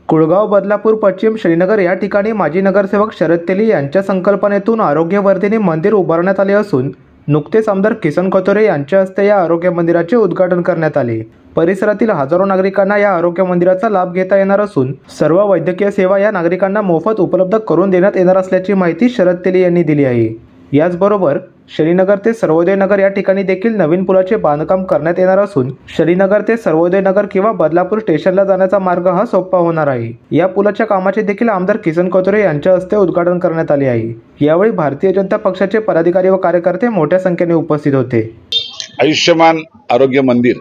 कुळगाव, बदलापूर, पश्चिम श्रीनगर या ठिकाणी माजी नगरसेवक शरद तेली यांच्या संकल्पनेतून आरोग्यवर्धिनी मंदिर उभारण्यात आले असून नुकतेच आमदार किसन कथोरे यांच्या हस्ते या आरोग्य मंदिराचे उद्घाटन करण्यात आले। परिसरातील हजारो नागरिकांना या आरोग्य मंदिराचा लाभ घेता येणार असून सर्व वैद्यकीय सेवा या नागरिकांना मोफत उपलब्ध करून देण्यात येणार असल्याची माहिती शरद तेली यांनी दिली आहे। याचबरोबर श्रीनगर ते सर्वोदय नगर या ठिकाणी देखील नवीन पुलाचे बांधकाम करण्यात येणार असून श्रीनगर ते सर्वोदय नगर किंवा बदलापूर स्टेशनला जाण्याचा मार्ग हा सोपा होणार आहे। या पुलाच्या कामाचे देखील आमदार किसन कथोरे यांच्या हस्ते उद्घाटन करण्यात आले आहे। यावेळी भारतीय जनता पक्षाचे पदाधिकारी व कार्यकर्ते मोठ्या संख्येने उपस्थित होते। आयुष्यमान आरोग्य मंदिर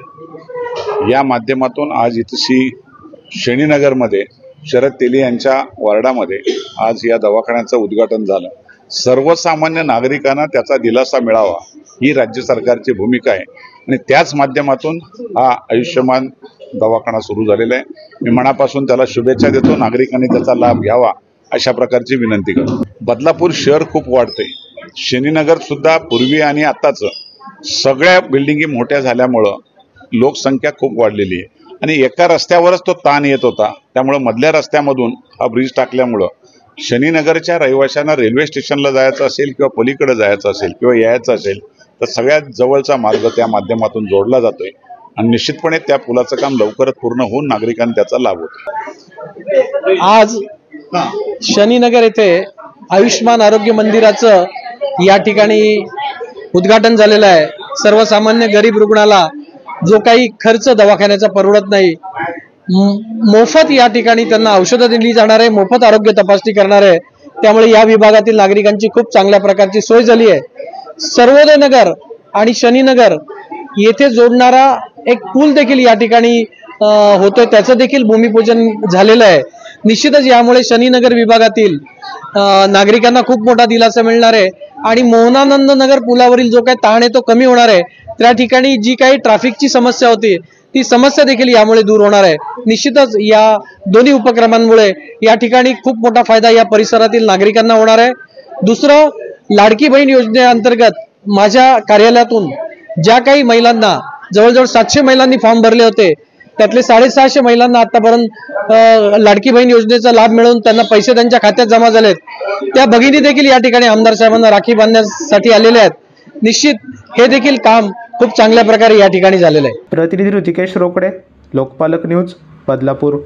या माध्यमातून आज इथशी श्रीनगरमध्ये शरद तेली यांच्या वार्डामध्ये आज या दवाखान्याचं उद्घाटन झालं। सर्वसामान्य नागरिकांना त्याचा दिलासा मिळावा ही राज्य सरकारची भूमिका आहे आणि त्याच माध्यमातून हा आयुष्यमान दवाखाना सुरू झालेला आहे। मी मनापासून त्याला शुभेच्छा देतो। नागरिकांनी त्याचा लाभ घ्यावा अशा प्रकारची विनंती करतो। बदलापूर शहर खूप वाढते, श्रीनगर सुद्धा पूर्वी आणि आताच सगळ्या बिल्डिंगी मोठ्या झाल्यामुळं लोकसंख्या खूप वाढलेली आहे आणि एका रस्त्यावरच तो ताण येत होता। त्यामुळे मधल्या रस्त्यामधून हा ब्रिज टाकल्यामुळं श्रीनगरच्या रहिवाशांना रेल्वे स्टेशनला जायचं असेल किंवा पलीकडे जायचं असेल किंवा यायचं असेल तर सगळ्यात जवळचा मार्ग त्या माध्यमातून जोडला जातोय आणि निश्चितपणे त्या पुलाचं काम लवकरच पूर्ण होऊन नागरिकांना त्याचा लाभ होतो। आज श्रीनगर येथे आयुष्मान आरोग्य मंदिराचं या ठिकाणी उद्घाटन झालेलं आहे। सर्वसामान्य गरीब रुग्णाला जो काही खर्च दवाखान्याचा परवडत नाही, मोफत या ठिकाणी त्यांना औषधं दिली जाणार आहे, मोफत आरोग्य तपासणी करणार आहे। त्यामुळे या विभागातील नागरिकांची खूप चांगल्या प्रकारची सोय झाली आहे। सर्वोदय नगर आणि श्रीनगर येथे जोडणारा एक पूल देखील या ठिकाणी होतोय, त्याचं देखील भूमिपूजन झालेलं आहे। निश्चितच यामुळे श्रीनगर विभागातील नागरिकांना खूप मोठा दिलासा मिळणार आहे आणि मोहनानंद नगर पुलावरील जो काही ताण आहे तो कमी होणार आहे। त्या ठिकाणी जी काही ट्रॅफिकची समस्या होती ती समस्या देखील यामुळे दूर होणार आहे। निश्चितच या दोन्ही उपक्रमांमुळे या ठिकाणी खूप मोठा फायदा या परिसरातील नागरिकांना होणार आहे। दुसरं, लाडकी बहीण योजनेअंतर्गत माझ्या कार्यालयातून ज्या काही महिलांना जवळजवळ 700 महिलांनी फॉर्म भरले होते, त्यातले 650 महिलांना आतापर्यंत लाडकी बहीण योजनेचा लाभ मिळून त्यांना पैसे त्यांच्या खात्यात जमा झालेत। त्या भगिनी देखील या ठिकाणी आमदार साहेबांना राखी बांधण्यासाठी आलेले आहेत। निश्चित हे देखील काम खूप चांगल्या प्रकारे या ठिकाणी झालेलं आहे। प्रतिनिधी ऋतिकेश रोकडे, लोकपालक न्यूज, बदलापूर।